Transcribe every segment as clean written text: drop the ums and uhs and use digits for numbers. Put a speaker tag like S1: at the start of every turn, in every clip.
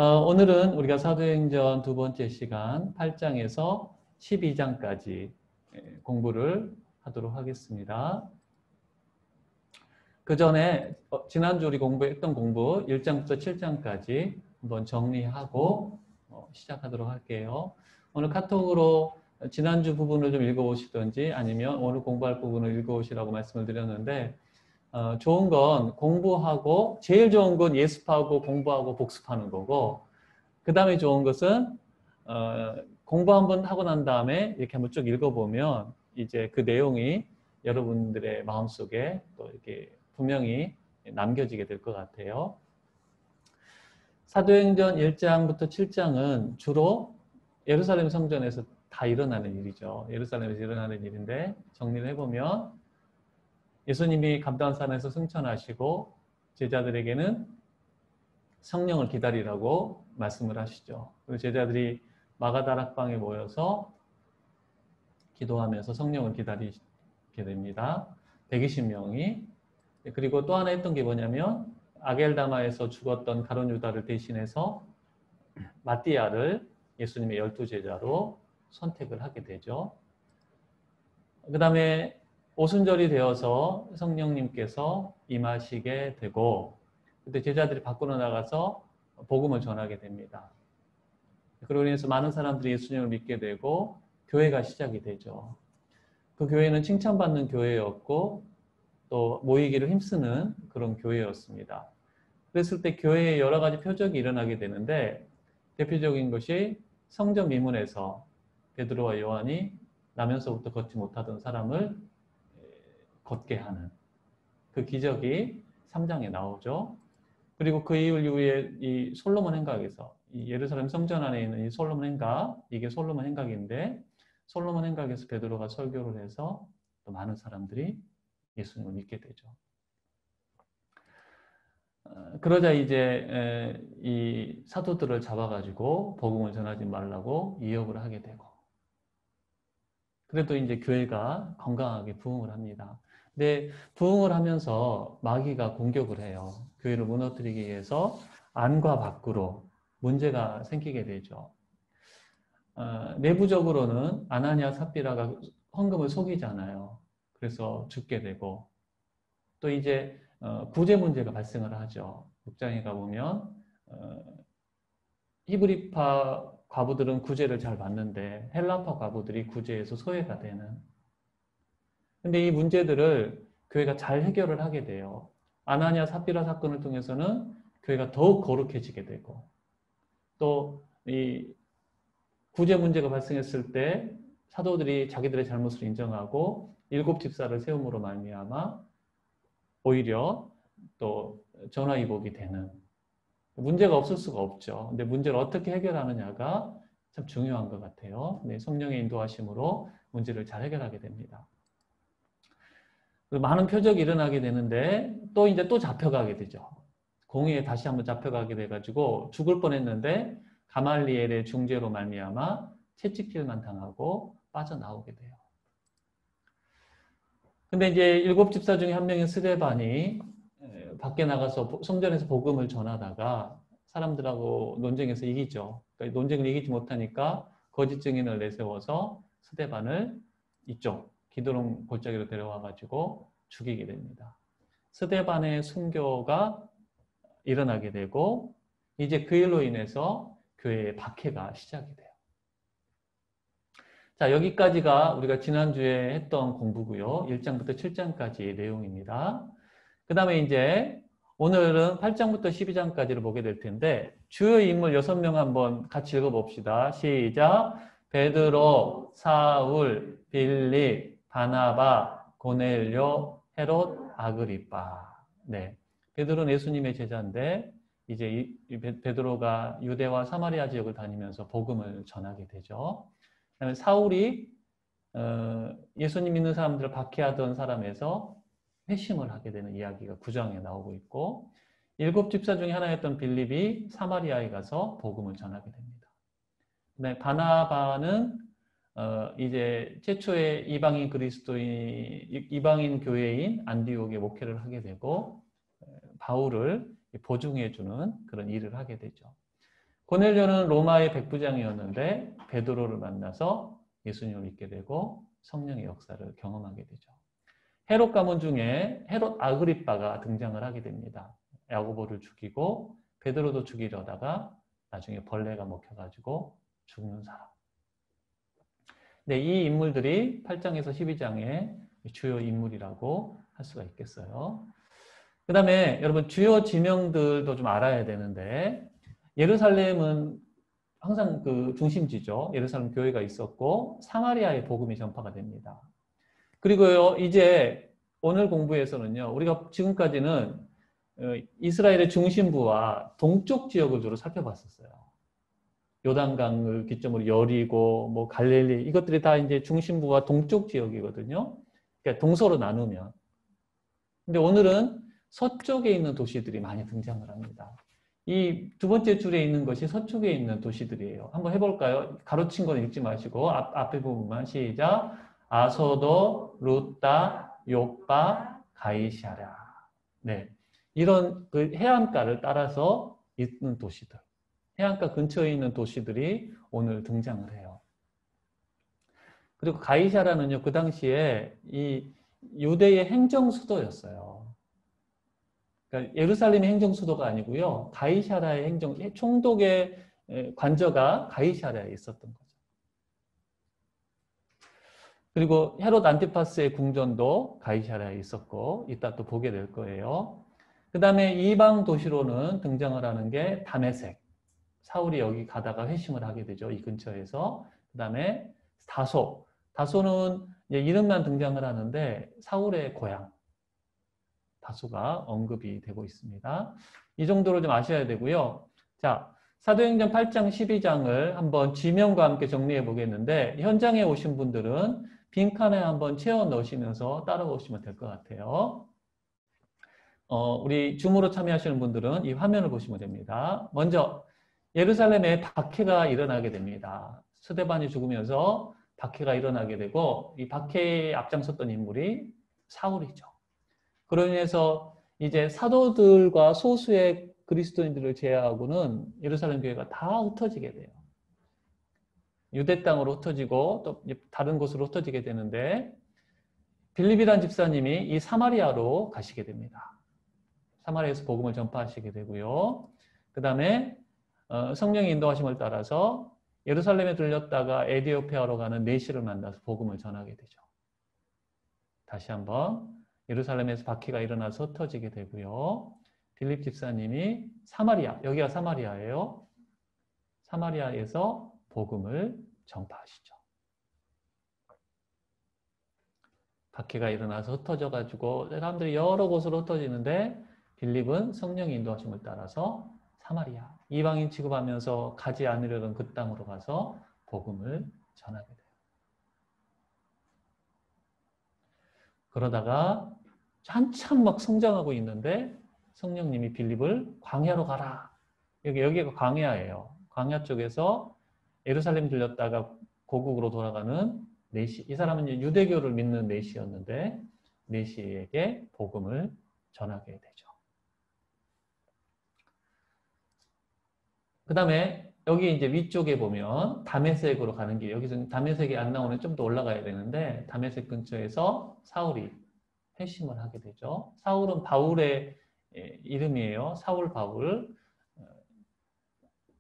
S1: 오늘은 우리가 사도행전 두 번째 시간 8장에서 12장까지 공부를 하도록 하겠습니다. 그 전에 지난주 우리 공부했던 공부 1장부터 7장까지 한번 정리하고 시작하도록 할게요. 오늘 카톡으로 지난주 부분을 좀 읽어보시든지 아니면 오늘 공부할 부분을 읽어보시라고 말씀을 드렸는데 좋은 건 공부하고 제일 좋은 건 예습하고 공부하고 복습하는 거고 그 다음에 좋은 것은 공부 한번 하고 난 다음에 이렇게 한번 쭉 읽어보면 이제 그 내용이 여러분들의 마음속에 또 이렇게 분명히 남겨지게 될 것 같아요. 사도행전 1장부터 7장은 주로 예루살렘 성전에서 다 일어나는 일이죠. 예루살렘에서 일어나는 일인데 정리를 해보면 예수님이 감람산에서 승천하시고 제자들에게는 성령을 기다리라고 말씀을 하시죠. 그리고 제자들이 마가다락방에 모여서 기도하면서 성령을 기다리게 됩니다. 120명이. 그리고 또 하나 했던 게 뭐냐면 아겔다마에서 죽었던 가룟 유다를 대신해서 마띠아를 예수님의 12제자로 선택을 하게 되죠. 그 다음에 오순절이 되어서 성령님께서 임하시게 되고 그때 제자들이 밖으로 나가서 복음을 전하게 됩니다. 그러고 인해서 많은 사람들이 예수님을 믿게 되고 교회가 시작이 되죠. 그 교회는 칭찬받는 교회였고 또 모이기를 힘쓰는 그런 교회였습니다. 그랬을 때 교회에 여러 가지 표적이 일어나게 되는데 대표적인 것이 성전 미문에서 베드로와 요한이 나면서부터 걷지 못하던 사람을 걷게 하는 그 기적이 3장에 나오죠. 그리고 그 이후에 이 솔로몬 행각에서 이 예루살렘 성전 안에 있는 이 솔로몬 행각, 이게 솔로몬 행각인데 솔로몬 행각에서 베드로가 설교를 해서 또 많은 사람들이 예수님을 믿게 되죠. 그러자 이제 이 사도들을 잡아가지고 복음을 전하지 말라고 위협을 하게 되고 그래도 이제 교회가 건강하게 부흥을 합니다. 근데 부흥을 하면서 마귀가 공격을 해요. 교회를 무너뜨리기 위해서 안과 밖으로 문제가 생기게 되죠. 내부적으로는 아나니아 삽비라가 헌금을 속이잖아요. 그래서 죽게 되고 또 이제 구제 문제가 발생을 하죠. 국장에 가보면 히브리파 과부들은 구제를 잘 받는데 헬라파 과부들이 구제에서 소외가 되는 근데 이 문제들을 교회가 잘 해결을 하게 돼요. 아나니아 삽비라 사건을 통해서는 교회가 더욱 거룩해지게 되고 또 이 구제 문제가 발생했을 때 사도들이 자기들의 잘못을 인정하고 7집사를 세움으로 말미암아 오히려 또 전화위복이 되는 문제가 없을 수가 없죠. 근데 문제를 어떻게 해결하느냐가 참 중요한 것 같아요. 네, 성령의 인도하심으로 문제를 잘 해결하게 됩니다. 많은 표적이 일어나게 되는데 또 이제 또 잡혀가게 되죠. 공회에 다시 한번 잡혀가게 돼가지고 죽을 뻔했는데 가말리엘의 중재로 말미암아 채찍질만 당하고 빠져나오게 돼요. 근데 이제 7집사 중에 한 명인 스데반이 밖에 나가서 성전에서 복음을 전하다가 사람들하고 논쟁에서 이기죠. 그러니까 논쟁을 이기지 못하니까 거짓 증인을 내세워서 스데반을 이쪽 기드론 골짜기로 데려와가지고 죽이게 됩니다. 스데반의 순교가 일어나게 되고 이제 그 일로 인해서 교회의 박해가 시작이 돼요. 자, 여기까지가 우리가 지난주에 했던 공부고요. 1장부터 7장까지의 내용입니다. 그 다음에 이제 오늘은 8장부터 12장까지를 보게 될 텐데 주요 인물 6명 한번 같이 읽어봅시다. 시작! 베드로, 사울, 빌립, 바나바, 고넬료, 헤롯, 아그리빠. 네, 베드로는 예수님의 제자인데 이제 베드로가 유대와 사마리아 지역을 다니면서 복음을 전하게 되죠. 그다음에 사울이 예수님 믿는 사람들을 박해하던 사람에서 회심을 하게 되는 이야기가 9장에 나오고 있고 7집사 중에 하나였던 빌립이 사마리아에 가서 복음을 전하게 됩니다. 그다음에 바나바는 이제 최초의 이방인 그리스도인 이방인 교회인 안디옥에 목회를 하게 되고 바울을 보증해 주는 그런 일을 하게 되죠. 고넬료는 로마의 백부장이었는데 베드로를 만나서 예수님을 믿게 되고 성령의 역사를 경험하게 되죠. 헤롯 가문 중에 헤롯 아그리빠가 등장을 하게 됩니다. 야고보를 죽이고 베드로도 죽이려다가 나중에 벌레가 먹혀가지고 죽는 사람. 네, 이 인물들이 8장에서 12장의 주요 인물이라고 할 수가 있겠어요. 그 다음에 여러분 주요 지명들도 좀 알아야 되는데 예루살렘은 항상 그 중심지죠. 예루살렘 교회가 있었고 사마리아의 복음이 전파가 됩니다. 그리고요, 이제 오늘 공부에서는요, 우리가 지금까지는 이스라엘의 중심부와 동쪽 지역을 주로 살펴봤었어요. 요단강을 기점으로 여리고, 뭐 갈릴리 이것들이 다 이제 중심부와 동쪽 지역이거든요. 그러니까 동서로 나누면. 근데 오늘은 서쪽에 있는 도시들이 많이 등장을 합니다. 이 두 번째 줄에 있는 것이 서쪽에 있는 도시들이에요. 한번 해볼까요? 가로친 건 읽지 마시고 앞에 부분만 시작. 아소도, 루따, 요빠, 가이샤랴. 네, 이런 그 해안가를 따라서 있는 도시들, 해안가 근처에 있는 도시들이 오늘 등장을 해요. 그리고 가이샤라는요, 그 당시에 이 유대의 행정 수도였어요. 그러니까 예루살렘의 행정 수도가 아니고요, 가이샤라의 행정, 총독의 관저가 가이샤라에 있었던 거죠. 그리고 헤롯 안티파스의 궁전도 가이샤라에 있었고 이따 또 보게 될 거예요. 그 다음에 이방 도시로는 등장을 하는 게 다메섹. 사울이 여기 가다가 회심을 하게 되죠. 이 근처에서. 그 다음에 다소. 다소는 이제 이름만 등장을 하는데 사울의 고향. 다소가 언급이 되고 있습니다. 이 정도로 좀 아셔야 되고요. 자, 사도행전 8장 12장을 한번 지명과 함께 정리해 보겠는데 현장에 오신 분들은 빈칸에 한번 채워 넣으시면서 따라오시면 될 것 같아요. 우리 줌으로 참여하시는 분들은 이 화면을 보시면 됩니다. 먼저 예루살렘에 박해가 일어나게 됩니다. 스데반이 죽으면서 박해가 일어나게 되고 이 박해에 앞장섰던 인물이 사울이죠. 그로 인해서 이제 사도들과 소수의 그리스도인들을 제외하고는 예루살렘 교회가 다 흩어지게 돼요. 유대 땅으로 흩어지고 또 다른 곳으로 흩어지게 되는데 빌립이라는 집사님이 이 사마리아로 가시게 됩니다. 사마리아에서 복음을 전파하시게 되고요. 그 다음에 성령의 인도하심을 따라서 예루살렘에 들렸다가 에디오피아로 가는 네시를 만나서 복음을 전하게 되죠. 다시 한번 예루살렘에서 박해가 일어나서 흩어지게 되고요. 빌립 집사님이 사마리아, 여기가 사마리아예요. 사마리아에서 복음을 전파하시죠. 박해가 일어나서 흩어져가지고 사람들이 여러 곳으로 흩어지는데 빌립은 성령의 인도하심을 따라서 사마리아, 이방인 취급하면서 가지 않으려던 그 땅으로 가서 복음을 전하게 돼요. 그러다가 한참 막 성장하고 있는데 성령님이 빌립을 광야로 가라. 여기가 광야예요. 광야 쪽에서 예루살렘 들렸다가 고국으로 돌아가는 네시. 이 사람은 이제 유대교를 믿는 네시였는데 네시에게 복음을 전하게 되죠. 그 다음에 여기 이제 위쪽에 보면 다메섹으로 가는 길, 여기서 다메섹이 안 나오는 좀 더 올라가야 되는데 다메섹 근처에서 사울이 회심을 하게 되죠. 사울은 바울의 이름이에요. 사울 바울.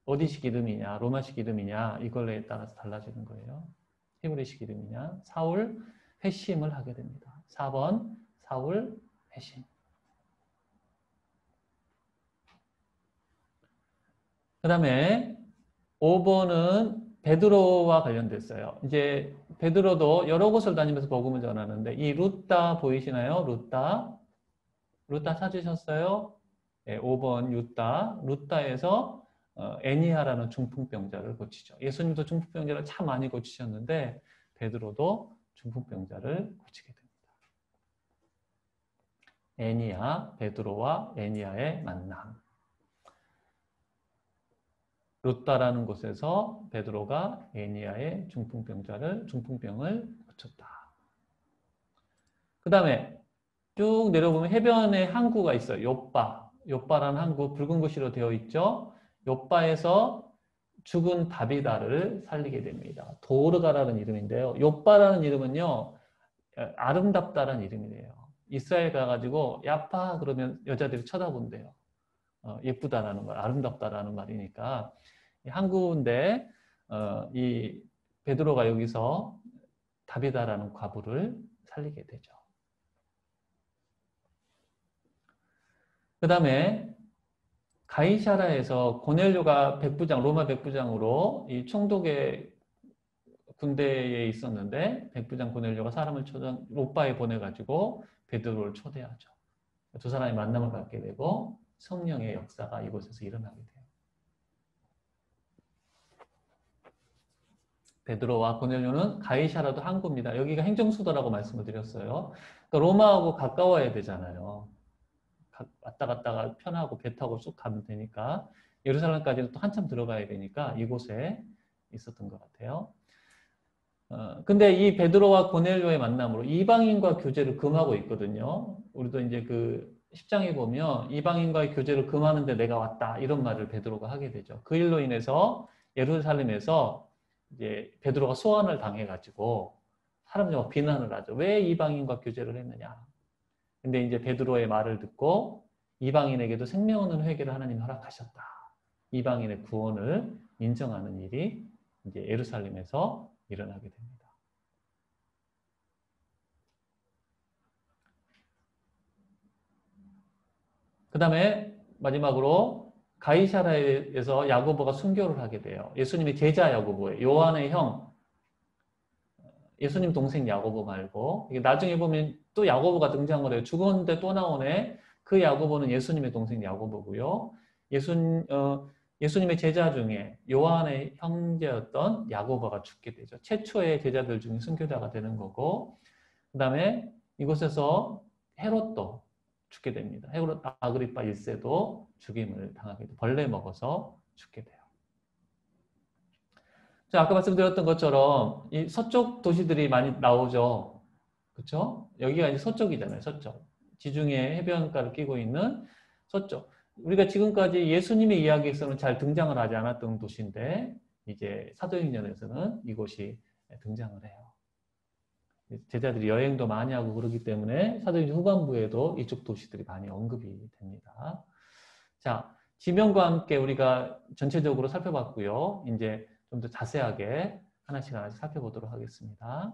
S1: 어디식 이름이냐, 로마식 이름이냐 이걸에 따라서 달라지는 거예요. 히브리식 이름이냐. 사울 회심을 하게 됩니다. 4번 사울 회심. 그 다음에 5번은 베드로와 관련됐어요. 이제 베드로도 여러 곳을 다니면서 복음을 전하는데 이 루따 보이시나요? 루따 찾으셨어요? 네, 5번 루따에서 애니아라는 중풍병자를 고치죠. 예수님도 중풍병자를 참 많이 고치셨는데 베드로도 중풍병자를 고치게 됩니다. 애니아, 베드로와 애니아의 만남. 루따라는 곳에서 베드로가 애니아의 중풍병을 고쳤다. 그 다음에 쭉 내려보면 해변에 항구가 있어요. 요빠라는 항구 붉은 글씨로 되어 있죠. 요빠에서 죽은 다비다를 살리게 됩니다. 도르가라는 이름인데요. 욥바라는 이름은요, 아름답다라는 이름이래요. 이스라엘 가가지고 야파 그러면 여자들이 쳐다본대요. 예쁘다라는 말, 아름답다라는 말이니까 한 군데 이 베드로가 여기서 다비다라는 과부를 살리게 되죠. 그 다음에 가이사라에서 고넬료가 백부장, 로마 백부장으로 이 총독의 군대에 있었는데 백부장 고넬료가 사람을 롯바에 보내가지고 베드로를 초대하죠. 두 사람이 만남을 갖게 되고 성령의 역사가 이곳에서 일어나게 돼요. 베드로와 고넬료는 가이사라도 항구입니다. 여기가 행정수도라고 말씀을 드렸어요. 그러니까 로마하고 가까워야 되잖아요. 왔다 갔다가 편하고 배 타고 쑥 가면 되니까 예루살렘까지는 또 한참 들어가야 되니까 이곳에 있었던 것 같아요. 근데 이 베드로와 고넬료의 만남으로 이방인과 교제를 금하고 있거든요. 우리도 이제 그 10장에 보면 이방인과의 교제를 금하는데 내가 왔다 이런 말을 베드로가 하게 되죠. 그 일로 인해서 예루살렘에서 이제 베드로가 소환을 당해가지고 사람들이 막 비난을 하죠. 왜 이방인과 교제를 했느냐. 근데 이제 베드로의 말을 듣고 이방인에게도 생명 얻는 회개를 하나님이 허락하셨다. 이방인의 구원을 인정하는 일이 이제 예루살렘에서 일어나게 됩니다. 그 다음에 마지막으로 가이사라에서 야고보가 순교를 하게 돼요. 예수님의 제자 야고보예요. 요한의 형, 예수님 동생 야고보 말고 나중에 보면 또 야고보가 등장을 해요. 죽었는데 또 나오네. 그 야고보는 예수님의 동생 야고보고요. 예수님의 제자 중에 요한의 형제였던 야고보가 죽게 되죠. 최초의 제자들 중에 순교자가 되는 거고 그 다음에 이곳에서 헤롯도 죽게 됩니다. 헤롯 아그리파 1세도 죽임을 당하게 돼요. 벌레 먹어서 죽게 돼요. 자, 아까 말씀드렸던 것처럼 이 서쪽 도시들이 많이 나오죠. 그렇죠? 여기가 이제 서쪽이잖아요. 서쪽. 지중해 해변가를 끼고 있는 서쪽. 우리가 지금까지 예수님의 이야기에서는 잘 등장을 하지 않았던 도시인데 이제 사도행전에서는 이곳이 등장을 해요. 제자들이 여행도 많이 하고 그러기 때문에 사도행전 후반부에도 이쪽 도시들이 많이 언급이 됩니다. 자, 지명과 함께 우리가 전체적으로 살펴봤고요. 이제 좀 더 자세하게 하나씩 살펴보도록 하겠습니다.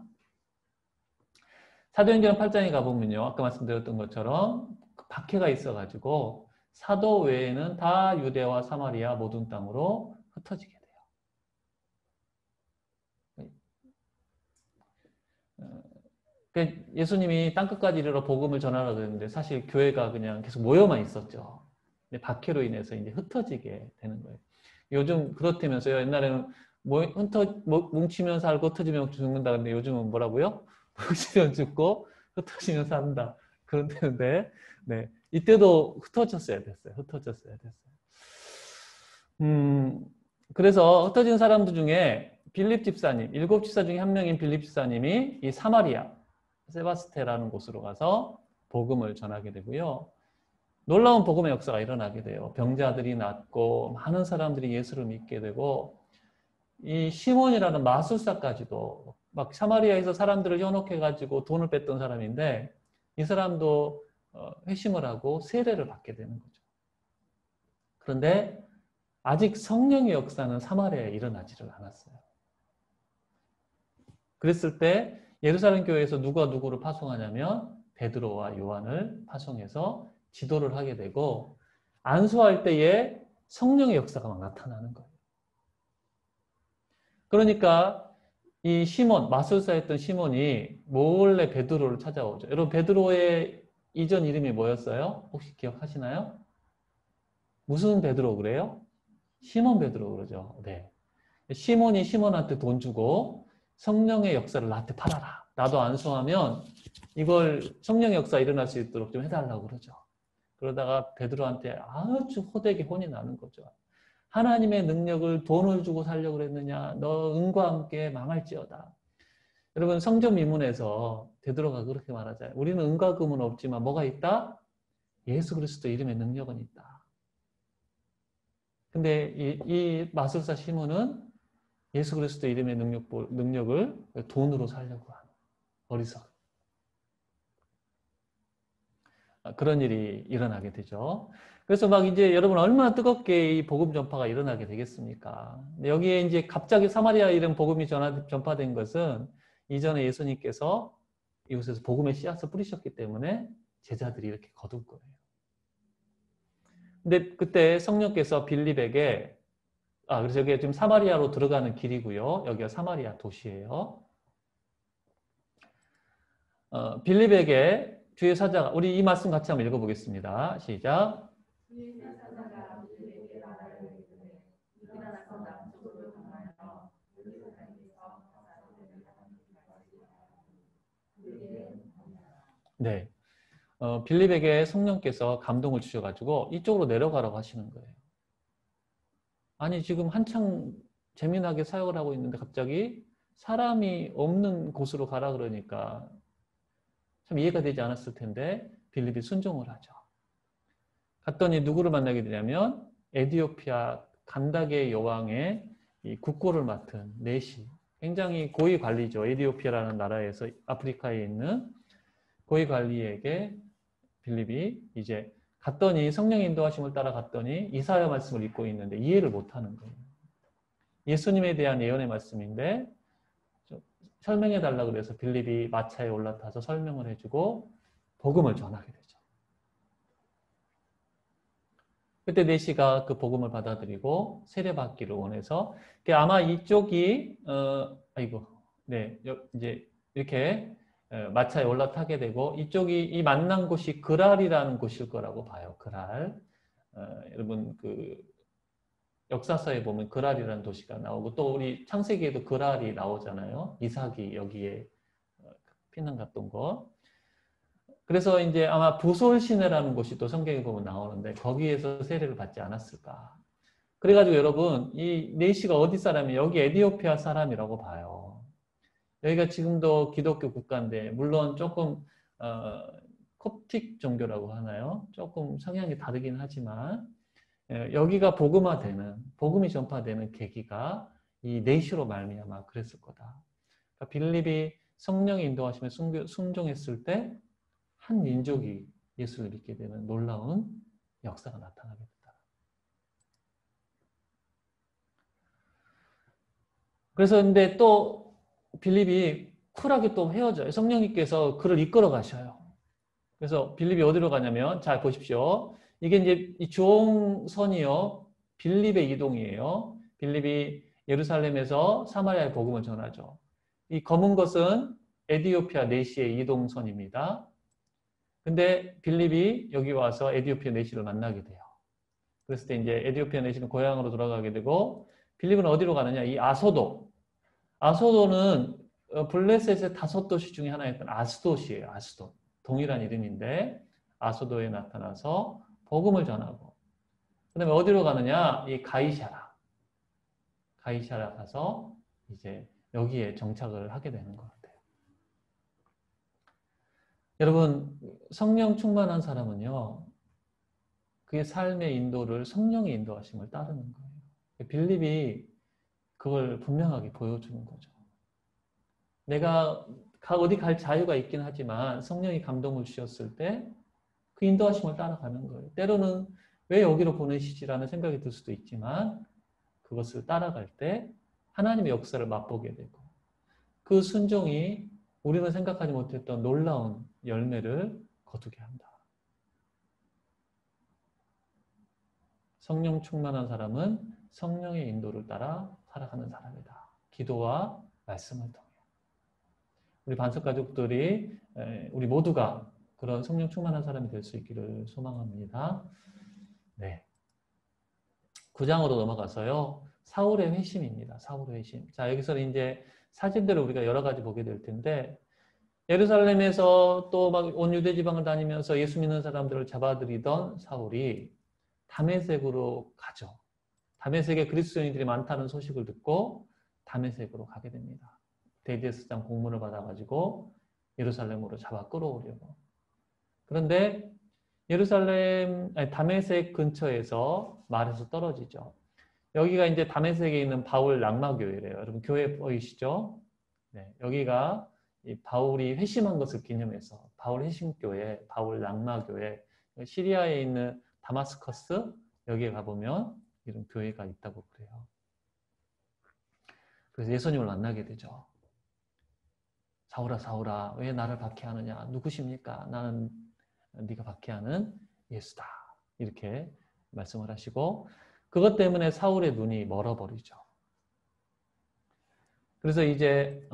S1: 사도행전 8장에 가보면요. 아까 말씀드렸던 것처럼 박해가 있어가지고 사도 외에는 다 유대와 사마리아 모든 땅으로 흩어지게 돼요. 예수님이 땅끝까지 이르러 복음을 전하라 그랬는데 사실 교회가 그냥 계속 모여만 있었죠. 근데 박해로 인해서 이제 흩어지게 되는 거예요. 요즘 그렇다면서요. 옛날에는 뭉치면 살고 흩어지면 죽는다. 근데 요즘은 뭐라고요? 뭉치면 죽고 흩어지면 산다. 그런데 네, 이때도 흩어졌어야 됐어요. 그래서 흩어진 사람들 중에 빌립 집사님, 7 집사 중에 한 명인 빌립 집사님이 이 사마리아 세바스테라는 곳으로 가서 복음을 전하게 되고요. 놀라운 복음의 역사가 일어나게 돼요. 병자들이 낫고 많은 사람들이 예수를 믿게 되고 이 시몬이라는 마술사까지도 막 사마리아에서 사람들을 현혹해가지고 돈을 뺐던 사람인데 이 사람도 회심을 하고 세례를 받게 되는 거죠. 그런데 아직 성령의 역사는 사마리아에 일어나지를 않았어요. 그랬을 때 예루살렘 교회에서 누가 누구를 파송하냐면 베드로와 요한을 파송해서 지도를 하게 되고 안수할 때에 성령의 역사가 막 나타나는 거예요. 그러니까 이 시몬, 마술사였던 시몬이 몰래 베드로를 찾아오죠. 여러분 베드로의 이전 이름이 뭐였어요? 혹시 기억하시나요? 무슨 베드로 그래요? 시몬 베드로 그러죠. 네. 시몬이 시몬한테 돈 주고 성령의 역사를 나한테 팔아라. 나도 안수하면 이걸 성령의 역사 일어날 수 있도록 좀 해달라고 그러죠. 그러다가 베드로한테 아주 호되게 혼이 나는 거죠. 하나님의 능력을 돈을 주고 살려고 그랬느냐? 너 은과 함께 망할지어다. 여러분 성전 미문에서 베드로가 그렇게 말하잖아요. 우리는 은과 금은 없지만 뭐가 있다? 예수 그리스도 이름의 능력은 있다. 근데 이 마술사 시몬은 예수 그리스도 이름의 능력을 돈으로 살려고 하는 어리석은 그런 일이 일어나게 되죠. 그래서 막 이제 여러분 얼마나 뜨겁게 이 복음 전파가 일어나게 되겠습니까? 여기에 이제 갑자기 사마리아 이름 복음이 전파된 것은 이전에 예수님께서 이곳에서 복음의 씨앗을 뿌리셨기 때문에 제자들이 이렇게 거둘 거예요. 근데 그때 성령께서 빌립에게 그래서 여기가 지금 사마리아로 들어가는 길이고요. 여기가 사마리아 도시예요. 빌립에게 주의 사자가 우리 이 말씀 같이 한번 읽어보겠습니다. 시작. 네, 빌립에게 성령께서 감동을 주셔가지고 이쪽으로 내려가라고 하시는 거예요. 아니 지금 한창 재미나게 사역을 하고 있는데 갑자기 사람이 없는 곳으로 가라 그러니까 참 이해가 되지 않았을 텐데 빌립이 순종을 하죠. 갔더니 누구를 만나게 되냐면 에디오피아 간다게 여왕의 이 국고를 맡은 네시, 굉장히 고위 관리죠. 에디오피아라는 나라에서 아프리카에 있는 고위 관리에게 빌립이 이제 갔더니 성령의 인도하심을 따라 갔더니 이사야 말씀을 읽고 있는데 이해를 못하는 거예요. 예수님에 대한 예언의 말씀인데 설명해 달라고 그래서 빌립이 마차에 올라타서 설명을 해주고 복음을 전하게 되죠. 그때 네시가 그 복음을 받아들이고 세례받기를 원해서 아마 이쪽이 이제 이렇게 마차에 올라타게 되고 이쪽이 이 만난 곳이 그랄이라는 곳일 거라고 봐요. 그랄. 여러분 그 역사서에 보면 그랄이라는 도시가 나오고 또 우리 창세기에도 그랄이 나오잖아요. 이삭이 여기에 피난 갔던 거. 그래서 이제 아마 부솔 시내라는 곳이 또 성경에 보면 나오는데 거기에서 세례를 받지 않았을까. 그래가지고 여러분 이 네시가 어디 사람이에요? 여기 에디오피아 사람이라고 봐요. 여기가 지금도 기독교 국가인데 물론 조금 콥틱 종교라고 하나요? 조금 성향이 다르긴 하지만 여기가 복음이 전파되는 계기가 이 네시로 말미암아 그랬을 거다. 그러니까 빌립이 성령의 인도하심에 순종했을 때 한 민족이 예수를 믿게 되는 놀라운 역사가 나타나게 됐다. 그래서 근데 또 빌립이 쿨하게 또 헤어져요. 성령님께서 그를 이끌어 가셔요. 그래서 빌립이 어디로 가냐면 잘 보십시오. 이게 이제 이 주홍선이요. 빌립의 이동이에요. 빌립이 예루살렘에서 사마리아의 복음을 전하죠. 이 검은 것은 에디오피아 네시의 이동선입니다. 근데 빌립이 여기 와서 에디오피아 네시를 만나게 돼요. 그랬을 때 이제 에디오피아 네시는 고향으로 돌아가게 되고 빌립은 어디로 가느냐? 이 아소도. 아소도는 블레셋의 5도시 중에 하나였던 아스돗이에요. 아스돗. 동일한 이름인데 아소도에 나타나서 복음을 전하고 그 다음에 어디로 가느냐? 이 가이샤라. 가이샤라 가서 이제 여기에 정착을 하게 되는 것 같아요. 여러분 성령 충만한 사람은요. 그의 삶의 인도를 성령의 인도하심을 따르는 거예요. 빌립이 그걸 분명하게 보여주는 거죠. 내가 어디 갈 자유가 있긴 하지만 성령이 감동을 주셨을 때 그 인도하심을 따라가는 거예요. 때로는 왜 여기로 보내시지라는 생각이 들 수도 있지만 그것을 따라갈 때 하나님의 역사를 맛보게 되고 그 순종이 우리는 생각하지 못했던 놀라운 열매를 거두게 한다. 성령 충만한 사람은 성령의 인도를 따라 살아가는 사람이다. 기도와 말씀을 통해. 우리 반석 가족들이 우리 모두가 그런 성령 충만한 사람이 될 수 있기를 소망합니다. 네. 9장으로 넘어가서요. 사울의 회심입니다. 사울의 회심. 자, 여기서 이제 사진들을 우리가 여러 가지 보게 될 텐데 예루살렘에서 또 막 온 유대 지방을 다니면서 예수 믿는 사람들을 잡아들이던 사울이 다메섹으로 가죠. 다메섹에 그리스도인들이 많다는 소식을 듣고 다메섹으로 가게 됩니다. 데이비스장 공문을 받아가지고 예루살렘으로 잡아 끌어오려고. 그런데 다메섹 근처에서 말에서 떨어지죠. 여기가 이제 다메섹에 있는 바울 락마교회래요. 여러분 교회 보이시죠? 네, 여기가 이 바울이 회심한 것을 기념해서 바울 회심교회, 바울 락마교회, 시리아에 있는 다마스커스 여기에 가보면 이런 교회가 있다고 그래요. 그래서 예수님을 만나게 되죠. 사울아 사울아 왜 나를 박해하느냐? 누구십니까? 나는 네가 박해하는 예수다. 이렇게 말씀을 하시고 그것 때문에 사울의 눈이 멀어버리죠. 그래서 이제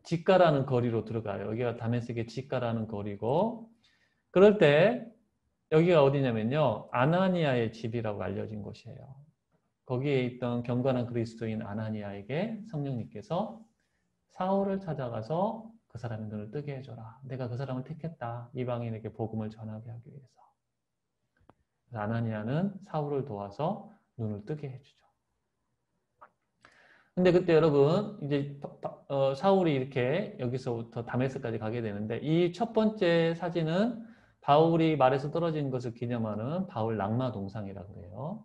S1: 직가라는 거리로 들어가요. 여기가 다메섹의 직가라는 거리고 그럴 때 여기가 어디냐면요. 아나니아의 집이라고 알려진 곳이에요. 거기에 있던 경건한 그리스도인 아나니아에게 성령님께서 사울을 찾아가서 그 사람의 눈을 뜨게 해줘라. 내가 그 사람을 택했다. 이방인에게 복음을 전하게 하기 위해서. 그래서 아나니아는 사울을 도와서 눈을 뜨게 해주죠. 근데 그때 여러분 이제 사울이 이렇게 여기서부터 다메섹까지 가게 되는데 이 첫 번째 사진은 바울이 말에서 떨어진 것을 기념하는 바울 낙마 동상이라고 해요.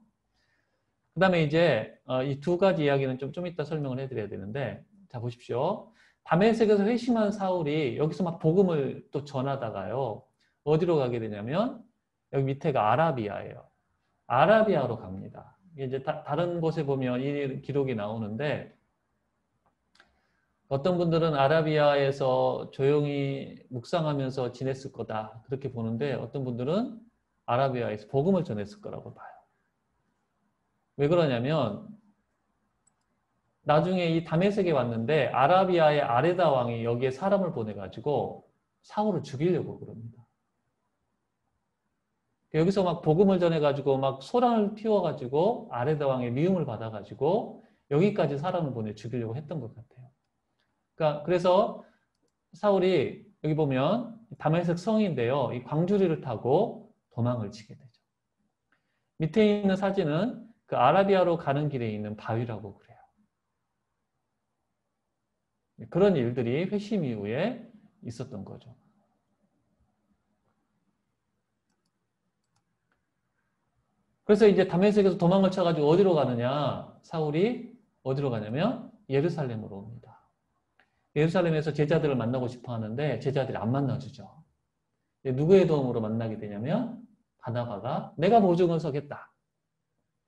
S1: 그 다음에 이제 이 두 가지 이야기는 좀 이따 설명을 해드려야 되는데 자 보십시오. 다메섹에서 회심한 사울이 여기서 막 복음을 또 전하다가요. 어디로 가게 되냐면 여기 밑에가 아라비아예요. 아라비아로 갑니다. 이제 다른 곳에 보면 이 기록이 나오는데 어떤 분들은 아라비아에서 조용히 묵상하면서 지냈을 거다 그렇게 보는데 어떤 분들은 아라비아에서 복음을 전했을 거라고 봐요. 왜 그러냐면 나중에 이 다메섹에 왔는데 아라비아의 아레다 왕이 여기에 사람을 보내가지고 사울을 죽이려고 그럽니다. 여기서 막 복음을 전해가지고 막 소란을 피워가지고 아레다 왕의 미움을 받아가지고 여기까지 사람을 보내 죽이려고 했던 것 같아요. 그러니까 그래서 사울이 여기 보면 다메섹 성인데요. 이 광주리를 타고 도망을 치게 되죠. 밑에 있는 사진은 그 아라비아로 가는 길에 있는 바위라고 그래요. 그런 일들이 회심 이후에 있었던 거죠. 그래서 이제 다메섹에서 도망을 쳐가지고 어디로 가느냐? 사울이 어디로 가냐면 예루살렘으로 옵니다. 예루살렘에서 제자들을 만나고 싶어 하는데 제자들이 안 만나주죠. 누구의 도움으로 만나게 되냐면 바나바가 내가 보증을 서겠다.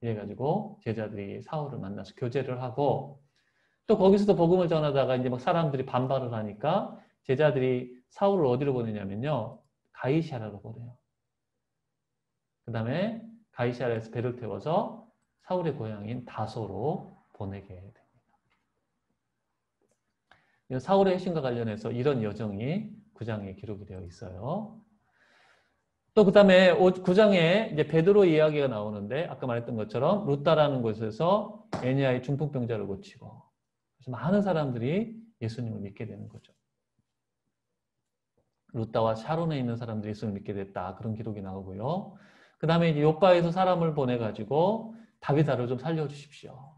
S1: 이래가지고 제자들이 사울을 만나서 교제를 하고 또 거기서도 복음을 전하다가 이제 막 사람들이 반발을 하니까 제자들이 사울을 어디로 보내냐면요. 가이사랴로 보내요. 그 다음에 가이사랴에서 배를 태워서 사울의 고향인 다소로 보내게 됩니다. 사울의 회심과 관련해서 이런 여정이 9장에 기록이 되어 있어요. 또 그 다음에 9장에 이제 베드로 이야기가 나오는데 아까 말했던 것처럼 루다라는 곳에서 애니아의 중풍병자를 고치고 그래서 많은 사람들이 예수님을 믿게 되는 거죠. 루다와 샤론에 있는 사람들이 예수님을 믿게 됐다. 그런 기록이 나오고요. 그 다음에 이제 요바에서 사람을 보내가지고 다비다를 좀 살려주십시오.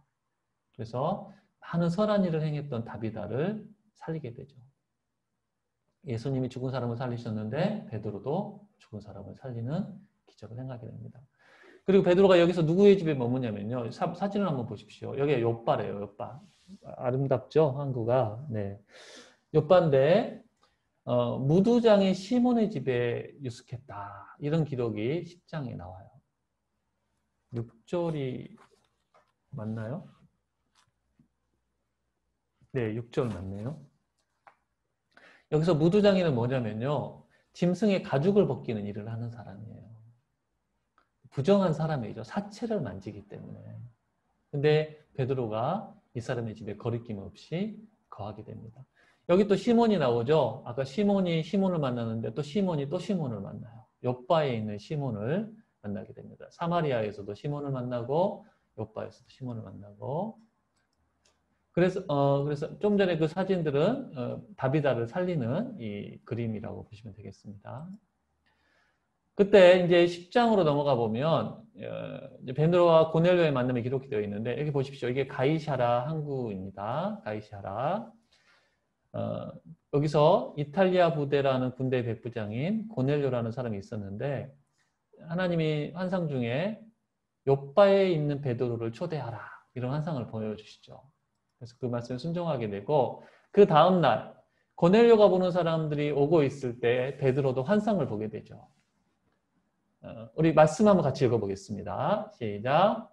S1: 그래서 많은 선한 일을 행했던 다비다를 살리게 되죠. 예수님이 죽은 사람을 살리셨는데 베드로도 죽은 사람을 살리는 기적을 행하게 됩니다. 그리고 베드로가 여기서 누구의 집에 머무냐면요. 사진을 한번 보십시오. 여기가 욥바래요. 욥바. 아름답죠? 항구가. 네. 욥바인데 무두장이 시몬의 집에 유숙했다. 이런 기록이 10장에 나와요. 6절이 맞나요? 네, 6절 맞네요. 여기서 무두장이는 뭐냐면요. 짐승의 가죽을 벗기는 일을 하는 사람이에요. 부정한 사람이죠. 사체를 만지기 때문에. 근데 베드로가 이 사람의 집에 거리낌 없이 거하게 됩니다. 여기 또 시몬이 나오죠. 아까 시몬이 시몬을 만나는데 또 시몬이 또 시몬을 만나요. 욥바에 있는 시몬을 만나게 됩니다. 사마리아에서도 시몬을 만나고 욥바에서도 시몬을 만나고 그래서 좀 전에 그 사진들은 다비다를 살리는 이 그림이라고 보시면 되겠습니다. 그때 이제 10장으로 넘어가 보면 베드로와 고넬료의 만남이 기록이 되어 있는데 여기 보십시오. 이게 가이사랴 항구입니다. 가이사랴. 여기서 이탈리아 부대라는 군대 백부장인 고넬료라는 사람이 있었는데 하나님이 환상 중에 욥바에 있는 베드로를 초대하라. 이런 환상을 보여주시죠. 그래서 그 말씀에 순종하게 되고 그 다음날 고넬료가 보는 사람들이 오고 있을 때 베드로도 환상을 보게 되죠. 우리 말씀 한번 같이 읽어보겠습니다. 시작.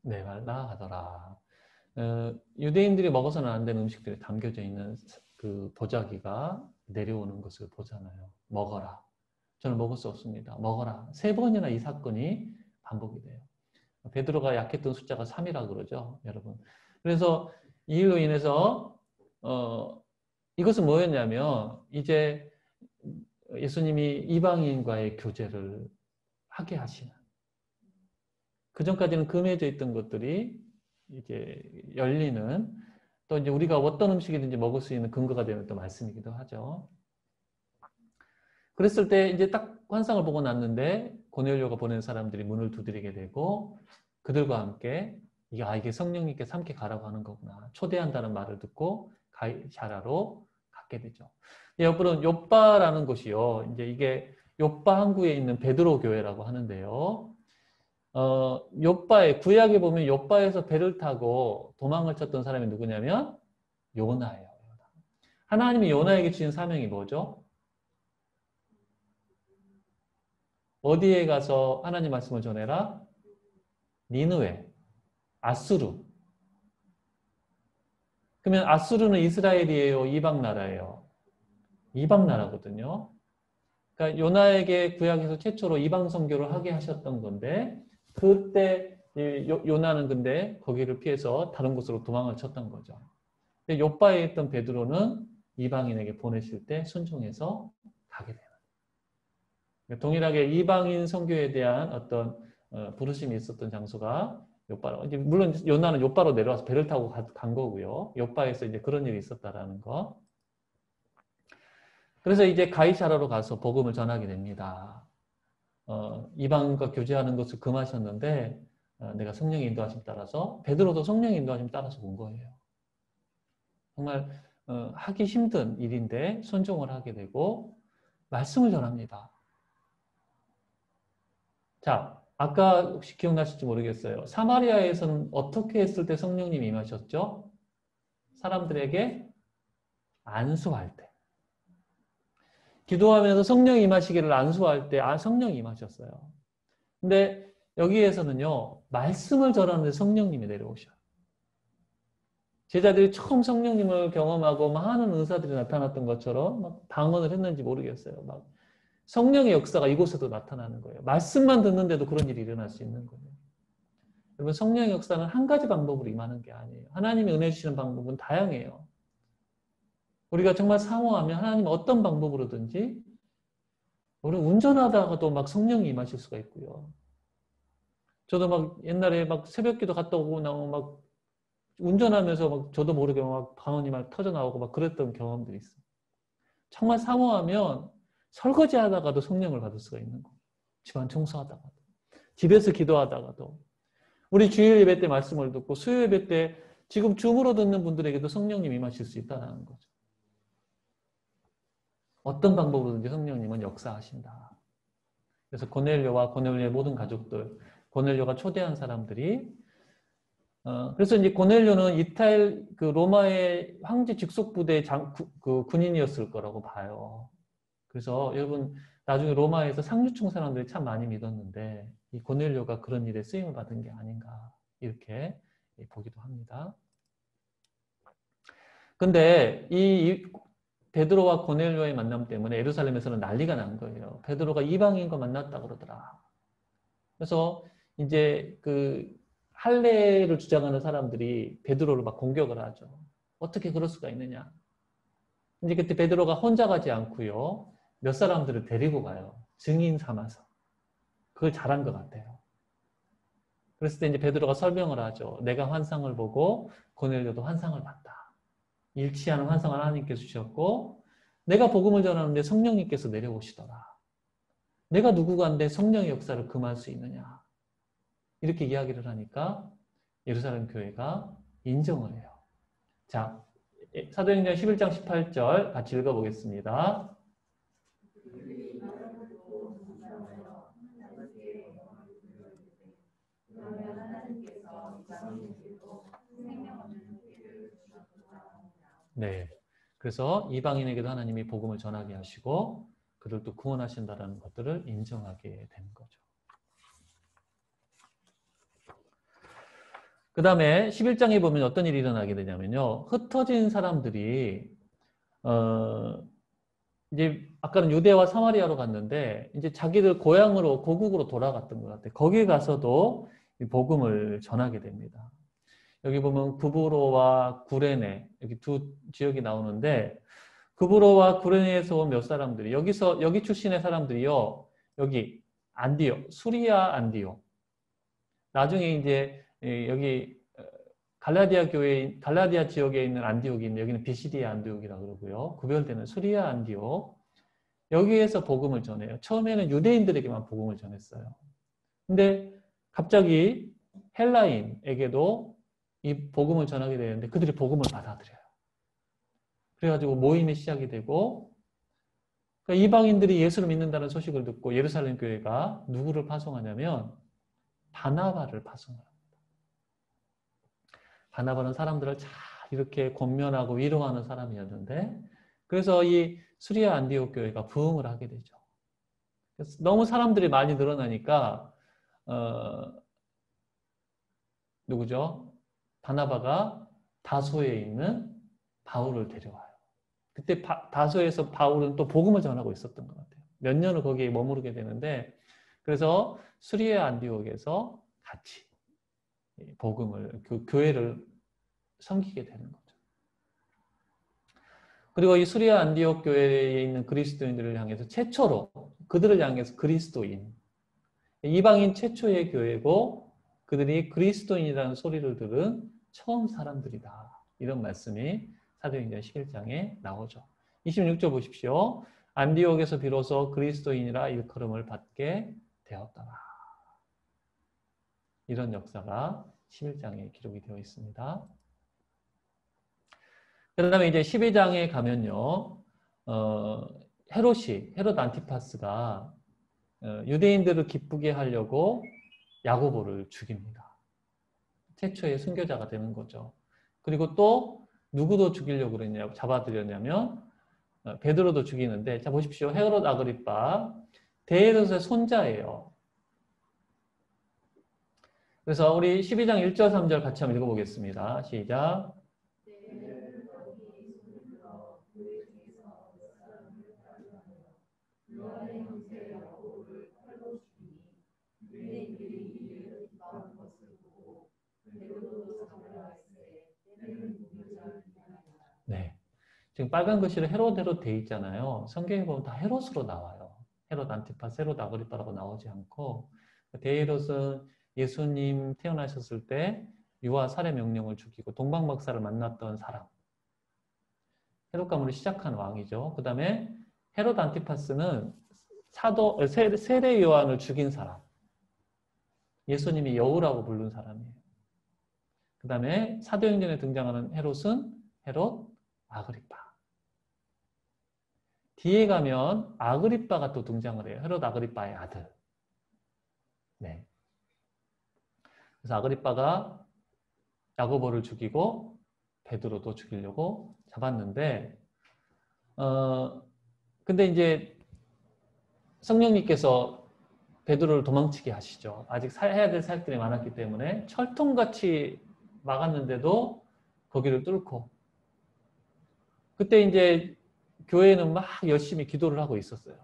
S1: 네, 말라 하더라. 유대인들이 먹어서는 안 되는 음식들이 담겨져 있는 그 보자기가 내려오는 것을 보잖아요. 먹어라. 저는 먹을 수 없습니다. 먹어라. 3번이나 이 사건이 반복이 돼요. 베드로가 약했던 숫자가 3이라 그러죠, 여러분. 그래서 이 일로 인해서 이것은 뭐였냐면 이제 예수님이 이방인과의 교제를 하게 하시는, 그 전까지는 금해져 있던 것들이 이제 열리는, 또 이제 우리가 어떤 음식이든지 먹을 수 있는 근거가 되는 또 말씀이기도 하죠. 그랬을 때 이제 딱 환상을 보고 났는데 고넬료가 보낸 사람들이 문을 두드리게 되고 그들과 함께 이게 성령님께서 함께 가라고 하는 거구나. 초대한다는 말을 듣고 가이사랴로 갔게 되죠. 여러분, 욥바라는 곳이요. 이제 이게 욥바 항구에 있는 베드로 교회라고 하는데요. 욥바에, 구약에 보면 욥바에서 배를 타고 도망을 쳤던 사람이 누구냐면 요나예요. 하나님이 요나에게 주신 사명이 뭐죠? 어디에 가서 하나님 말씀을 전해라? 니느웨, 아수르. 그러면 아수르는 이스라엘이에요? 이방 나라예요? 이방 나라거든요. 그러니까 요나에게 구약에서 최초로 이방 선교를 하게 하셨던 건데 그때 요나는 근데 거기를 피해서 다른 곳으로 도망을 쳤던 거죠. 근데 욥바에 있던 베드로는 이방인에게 보내실 때 순종해서 가게 되는. 동일하게 이방인 선교에 대한 어떤 부르심이 있었던 장소가 욥바로. 이제 물론 요나는 욥바로 내려와서 배를 타고 간 거고요. 욥바에서 이제 그런 일이 있었다라는 거. 그래서 이제 가이사라로 가서 복음을 전하게 됩니다. 이방과 교제하는 것을 금하셨는데 내가 성령의 인도하심 따라서, 베드로도 성령의 인도하심 따라서 온 거예요. 정말 하기 힘든 일인데 순종을 하게 되고 말씀을 전합니다. 자, 아까 혹시 기억나실지 모르겠어요. 사마리아에서는 어떻게 했을 때 성령님이 임하셨죠? 사람들에게 안수할 때. 기도하면서 성령이 임하시기를 안수할 때 성령이 임하셨어요. 근데 여기에서는요, 말씀을 전하는데 성령님이 내려오셔요. 제자들이 처음 성령님을 경험하고 많은 은사들이 나타났던 것처럼 막 방언을 했는지 모르겠어요. 막 성령의 역사가 이곳에도 나타나는 거예요. 말씀만 듣는데도 그런 일이 일어날 수 있는 거예요. 여러분, 성령의 역사는 한 가지 방법으로 임하는 게 아니에요. 하나님이 은혜 주시는 방법은 다양해요. 우리가 정말 사모하면 하나님 어떤 방법으로든지, 우리 운전하다가도 막 성령이 임하실 수가 있고요. 저도 막 옛날에 막 새벽기도 갔다 오고 나면 막 운전하면서 막 저도 모르게 막 방언이 막 터져 나오고 막 그랬던 경험들이 있어요. 정말 사모하면 설거지 하다가도 성령을 받을 수가 있는 거예요. 집안 청소하다가도, 집에서 기도하다가도, 우리 주일 예배 때 말씀을 듣고 수요 예배 때 지금 줌으로 듣는 분들에게도 성령님 임하실 수 있다는 거죠. 어떤 방법으로든지 성령님은 역사하신다. 그래서 고넬료와 고넬료의 모든 가족들, 고넬료가 초대한 사람들이, 그래서 이제 고넬료는 이탈 그 로마의 황제 직속부대 그 군인이었을 거라고 봐요. 그래서 여러분 나중에 로마에서 상류층 사람들이 참 많이 믿었는데 이 고넬료가 그런 일에 쓰임을 받은 게 아닌가 이렇게 보기도 합니다. 근데 이 베드로와 고넬료의 만남 때문에 예루살렘에서는 난리가 난 거예요. 베드로가 이방인과 만났다고 그러더라. 그래서 이제 그 할례를 주장하는 사람들이 베드로를 막 공격을 하죠. 어떻게 그럴 수가 있느냐. 이제 그때 베드로가 혼자 가지 않고요. 몇 사람들을 데리고 가요. 증인 삼아서. 그걸 잘한 것 같아요. 그랬을 때 이제 베드로가 설명을 하죠. 내가 환상을 보고 고넬료도 환상을 봤다. 일치하는 환상을 하나님께 주셨고 내가 복음을 전하는데 성령님께서 내려오시더라. 내가 누구간데 성령의 역사를 금할 수 있느냐. 이렇게 이야기를 하니까 예루살렘 교회가 인정을 해요. 자, 사도행전 11장 18절 같이 읽어보겠습니다. 네. 그래서 이방인에게도 하나님이 복음을 전하게 하시고 그들도 구원하신다는 것들을 인정하게 되는 거죠. 그 다음에 11장에 보면 어떤 일이 일어나게 되냐면요. 흩어진 사람들이 이제 아까는 유대와 사마리아로 갔는데 이제 자기들 고향으로 고국으로 돌아갔던 것 같아요. 거기에 가서도 복음을 전하게 됩니다. 여기 보면 구브로와 구레네 여기 두 지역이 나오는데 구브로와 구레네에서 온 몇 사람들이 여기 출신의 사람들이요. 여기 안디옥, 수리아 안디옥. 나중에 이제 여기 갈라디아 지역에 있는 안디옥이 있는데 여기는 비시디아 안디옥이라고 그러고요. 구별되는 수리아 안디옥. 여기에서 복음을 전해요. 처음에는 유대인들에게만 복음을 전했어요. 근데 갑자기 헬라인에게도 이 복음을 전하게 되는데 그들이 복음을 받아들여요. 그래가지고 모임이 시작이 되고 그러니까 이방인들이 예수를 믿는다는 소식을 듣고 예루살렘 교회가 누구를 파송하냐면 바나바를 파송합니다. 바나바는 사람들을 잘 이렇게 권면하고 위로하는 사람이었는데 그래서 이 수리아 안디옥 교회가 부흥을 하게 되죠. 그래서 너무 사람들이 많이 늘어나니까 누구죠? 바나바가 다소에 있는 바울을 데려와요. 그때 다소에서 바울은 또 복음을 전하고 있었던 것 같아요. 몇 년을 거기에 머무르게 되는데 그래서 수리아 안디옥에서 같이 복음을 그 교회를 섬기게 되는 거죠. 그리고 이 수리아 안디옥 교회에 있는 그리스도인들을 향해서 최초로 그들을 향해서 그리스도인 이방인 최초의 교회고 그들이 그리스도인이라는 소리를 들은 처음 사람들이다. 이런 말씀이 사도행전 11장에 나오죠. 26절 보십시오. 안디옥에서 비로소 그리스도인이라 일컬음을 받게 되었더라. 이런 역사가 11장에 기록이 되어 있습니다. 그 다음에 이제 12장에 가면요. 헤롯 안티파스가 유대인들을 기쁘게 하려고 야고보를 죽입니다. 최초의 순교자가 되는 거죠. 그리고 또 누구도 죽이려고 그랬냐고 잡아들였냐면 베드로도 죽이는데 자 보십시오. 헤롯 아그리빠 대헤롯의 손자예요. 그래서 우리 12장 1절 3절 같이 한번 읽어보겠습니다. 시작. 네. 지금 빨간 글씨로 헤롯 돼 있잖아요. 성경에 보면 다 헤롯으로 나와요. 헤롯 안티파스, 헤롯 아그리빠라고 나오지 않고 대헤롯은 예수님 태어나셨을 때 유아 살해 명령을 죽이고 동방박사를 만났던 사람. 헤롯 가문을 시작한 왕이죠. 그 다음에 헤롯 안티파스는 세례 요한을 죽인 사람. 예수님이 여우라고 부른 사람이에요. 그 다음에 사도행전에 등장하는 헤롯은 헤롯 아그리빠. 뒤에 가면 아그리빠가 또 등장을 해요. 헤롯 아그리빠의 아들. 네. 그래서 아그리빠가 야고보를 죽이고 베드로도 죽이려고 잡았는데 근데 이제 성령님께서 베드로를 도망치게 하시죠. 아직 해야 될 사역들이 많았기 때문에 철통같이 막았는데도 거기를 뚫고 그때 이제 교회는 막 열심히 기도를 하고 있었어요.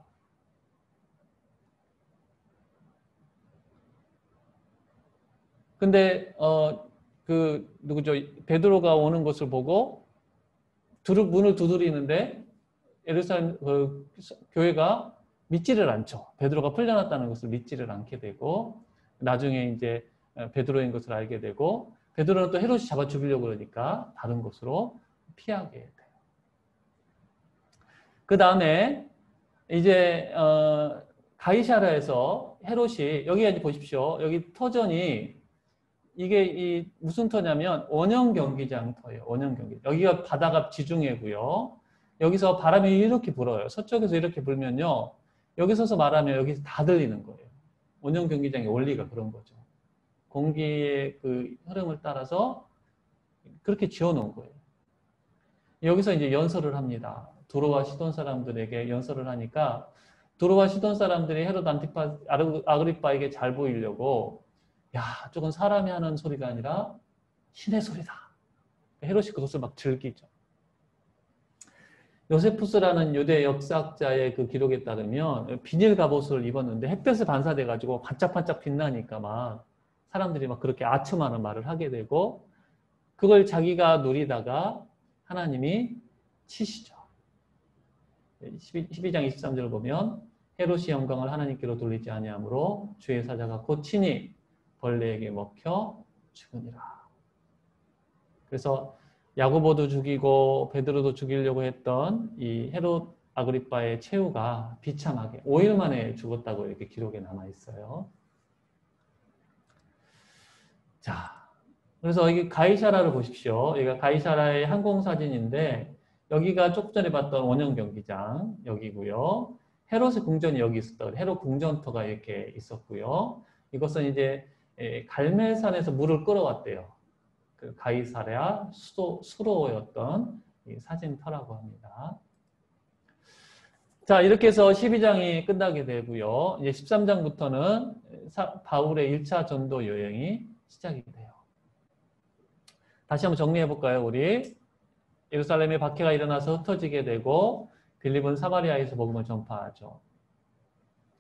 S1: 근데 누구죠? 베드로가 오는 것을 보고 문을 두드리는데 예루살렘 교회가 믿지를 않죠. 베드로가 풀려났다는 것을 믿지를 않게 되고 나중에 이제 베드로인 것을 알게 되고 베드로는 또 헤롯이 잡아 죽이려고 그러니까 다른 곳으로 피하게 돼요. 그 다음에 이제 가이사라에서 헤롯이 여기가 이제 보십시오. 여기 터전이 이게 이 무슨 터냐면 원형 경기장 터예요. 원형 경기. 여기가 바다가 지중해고요. 여기서 바람이 이렇게 불어요. 서쪽에서 이렇게 불면요. 여기 서서 말하면 여기서 다 들리는 거예요. 원형 경기장의 원리가 그런 거죠. 공기의 그 흐름을 따라서 그렇게 지어놓은 거예요. 여기서 이제 연설을 합니다. 두로와 시돈 사람들에게 연설을 하니까 두로와 시돈 사람들이 헤롯 안티파 아그리빠에게 잘 보이려고 야, 저건 사람이 하는 소리가 아니라 신의 소리다. 헤롯이 그것을 막 즐기죠. 요세푸스라는 유대 역사학자의 그 기록에 따르면 비닐 갑옷을 입었는데 햇볕에 반사돼가지고 반짝반짝 빛나니까 막 사람들이 막 그렇게 아첨하는 말을 하게 되고 그걸 자기가 누리다가 하나님이 치시죠. 12장 23절을 보면 헤롯이 영광을 하나님께로 돌리지 아니하므로 주의 사자가 곧 친히 벌레에게 먹혀 죽으니라. 그래서 야고보도 죽이고 베드로도 죽이려고 했던 이 헤롯 아그리빠의 최후가 비참하게 5일 만에 죽었다고 이렇게 기록에 남아 있어요. 자, 그래서 여기 가이사라를 보십시오. 여기가 가이사라의 항공사진인데 여기가 조금 전에 봤던 원형 경기장 여기고요. 헤롯의 궁전이 여기 있었다. 헤롯 궁전터가 이렇게 있었고요. 이것은 이제 갈멜산에서 물을 끌어왔대요. 그 가이사랴 수로였던 이 사진터라고 합니다. 자, 이렇게 해서 12장이 끝나게 되고요. 이제 13장부터는 바울의 1차 전도 여행이 시작이 돼요. 다시 한번 정리해 볼까요, 우리? 예루살렘에 박해가 일어나서 흩어지게 되고 빌립은 사마리아에서 복음을 전파하죠.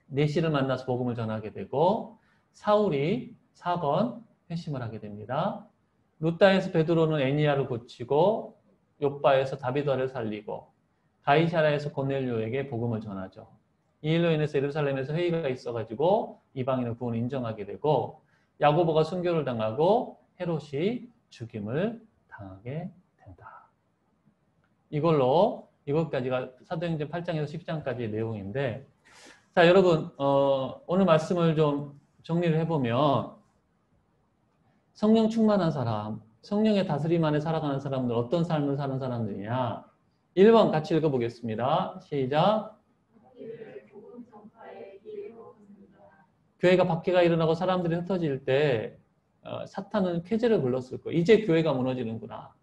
S1: 네시를 만나서 복음을 전하게 되고 사울이 4번 회심을 하게 됩니다. 루다에서 베드로는 애니야를 고치고 욥바에서 다비드를 살리고 가이사라에서 고넬료에게 복음을 전하죠. 이 일로 인해서 예루살렘에서 회의가 있어가지고 이방인의 구원을 인정하게 되고 야고보가 순교를 당하고 헤롯이 죽임을 당하게 된다. 이것까지가 사도행전 8장에서 10장까지의 내용인데 자 여러분 오늘 말씀을 좀 정리를 해보면 성령 충만한 사람, 성령의 다스림 안에 살아가는 사람들 어떤 삶을 사는 사람들이냐 1번 같이 읽어보겠습니다. 시작. 교회가 박해가 일어나고 사람들이 흩어질 때 사탄은 쾌재를 불렀을 거예요. 이제 교회가 무너지는구나.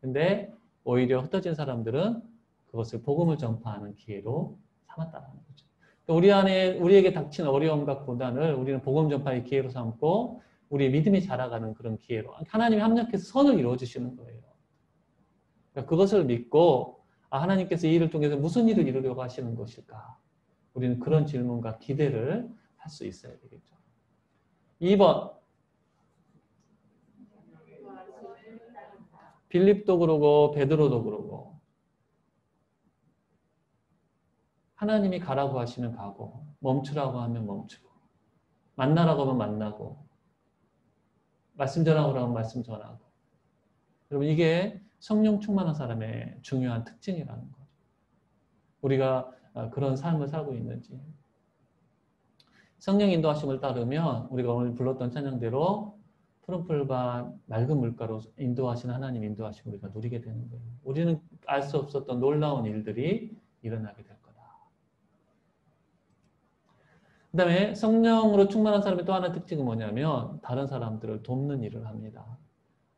S1: 근데 오히려 흩어진 사람들은 그것을 복음을 전파하는 기회로 삼았다는 거죠. 우리에게 닥친 어려움과 고난을 우리는 복음 전파의 기회로 삼고 우리의 믿음이 자라가는 그런 기회로 하나님이 합력해서 선을 이루어주시는 거예요. 그러니까 그것을 믿고 하나님께서 이 일을 통해서 무슨 일을 이루려고 하시는 것일까? 우리는 그런 질문과 기대를 할 수 있어야 되겠죠. 2번 빌립도 그러고 베드로도 그러고 하나님이 가라고 하시면 가고 멈추라고 하면 멈추고 만나라고 하면 만나고 말씀 전하고 하면 말씀 전하고 여러분 이게 성령 충만한 사람의 중요한 특징이라는 거죠. 우리가 그런 삶을 살고 있는지 성령 인도하심을 따르면 우리가 오늘 불렀던 찬양대로 푸른 풀과 맑은 물가로 인도하시는 하나님 인도하심을 우리가 누리게 되는 거예요. 우리는 알 수 없었던 놀라운 일들이 일어나게 될 거다. 그 다음에 성령으로 충만한 사람의 또 하나의 특징은 뭐냐면 다른 사람들을 돕는 일을 합니다.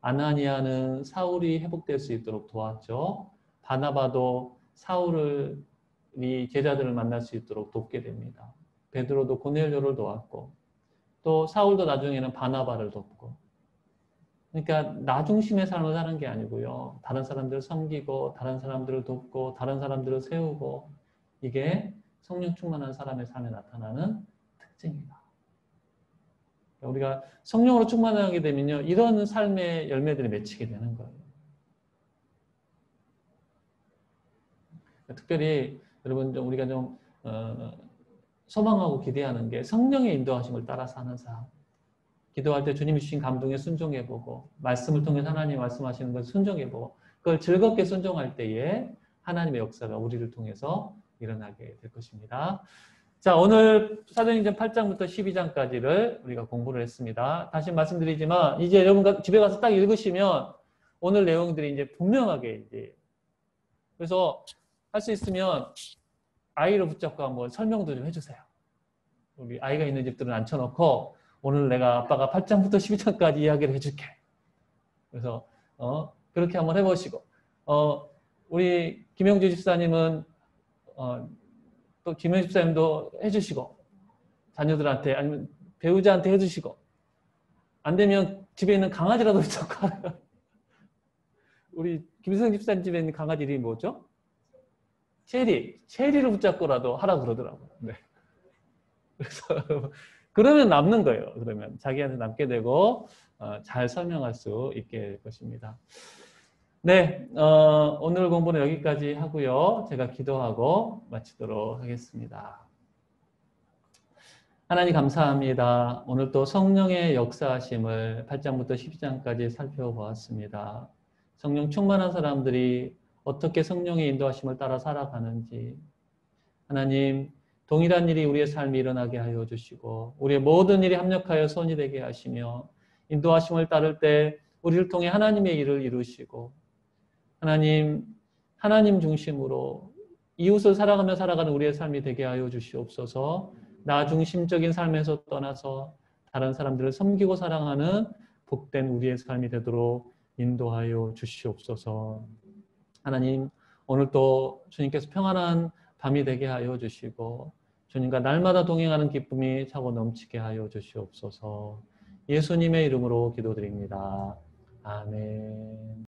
S1: 아나니아는 사울이 회복될 수 있도록 도왔죠. 바나바도 사울이 제자들을 만날 수 있도록 돕게 됩니다. 베드로도 고넬료를 도왔고 또 사울도 나중에는 바나바를 돕고 그러니까 나 중심의 삶을 사는 게 아니고요. 다른 사람들을 섬기고 다른 사람들을 돕고 다른 사람들을 세우고 이게 성령 충만한 사람의 삶에 나타나는 특징이다. 우리가 성령으로 충만하게 되면요. 이런 삶의 열매들이 맺히게 되는 거예요. 특별히 여러분 우리가 좀 소망하고 기대하는 게 성령의 인도하심을 따라 사는 삶. 기도할 때 주님이 주신 감동에 순종해보고 말씀을 통해 하나님 말씀하시는 것을 순종해보고 그걸 즐겁게 순종할 때에 하나님의 역사가 우리를 통해서 일어나게 될 것입니다. 자, 오늘 사도행전 8장부터 12장까지를 우리가 공부를 했습니다. 다시 말씀드리지만 이제 여러분 집에 가서 딱 읽으시면 오늘 내용들이 이제 분명하게 이제 그래서 할 수 있으면 아이를 붙잡고 한번 설명도 좀 해주세요. 우리 아이가 있는 집들은 앉혀놓고 오늘 내가 아빠가 8장부터 12장까지 이야기를 해줄게. 그래서 그렇게 한번 해보시고 우리 김영주 집사님은 또 김영주 집사님도 해주시고 자녀들한테 아니면 배우자한테 해주시고 안 되면 집에 있는 강아지라도 붙잡고 우리 김승 집사님 집에 있는 강아지 이름이 뭐죠? 체리를 붙잡고라도 하라고 그러더라고요. 네. 그래서 그러면 남는 거예요. 그러면 자기한테 남게 되고 잘 설명할 수 있게 될 것입니다. 네, 오늘 공부는 여기까지 하고요. 제가 기도하고 마치도록 하겠습니다. 하나님 감사합니다. 오늘 또 성령의 역사하심을 8장부터 12장까지 살펴보았습니다. 성령 충만한 사람들이 어떻게 성령의 인도하심을 따라 살아가는지 하나님 동일한 일이 우리의 삶에 일어나게 하여 주시고 우리의 모든 일이 합력하여 선이 되게 하시며 인도하심을 따를 때 우리를 통해 하나님의 일을 이루시고 하나님 중심으로 이웃을 사랑하며 살아가는 우리의 삶이 되게 하여 주시옵소서. 나 중심적인 삶에서 떠나서 다른 사람들을 섬기고 사랑하는 복된 우리의 삶이 되도록 인도하여 주시옵소서. 하나님 오늘 또 주님께서 평안한 밤이 되게 하여 주시고 주님과 날마다 동행하는 기쁨이 차고 넘치게 하여 주시옵소서. 예수님의 이름으로 기도드립니다. 아멘.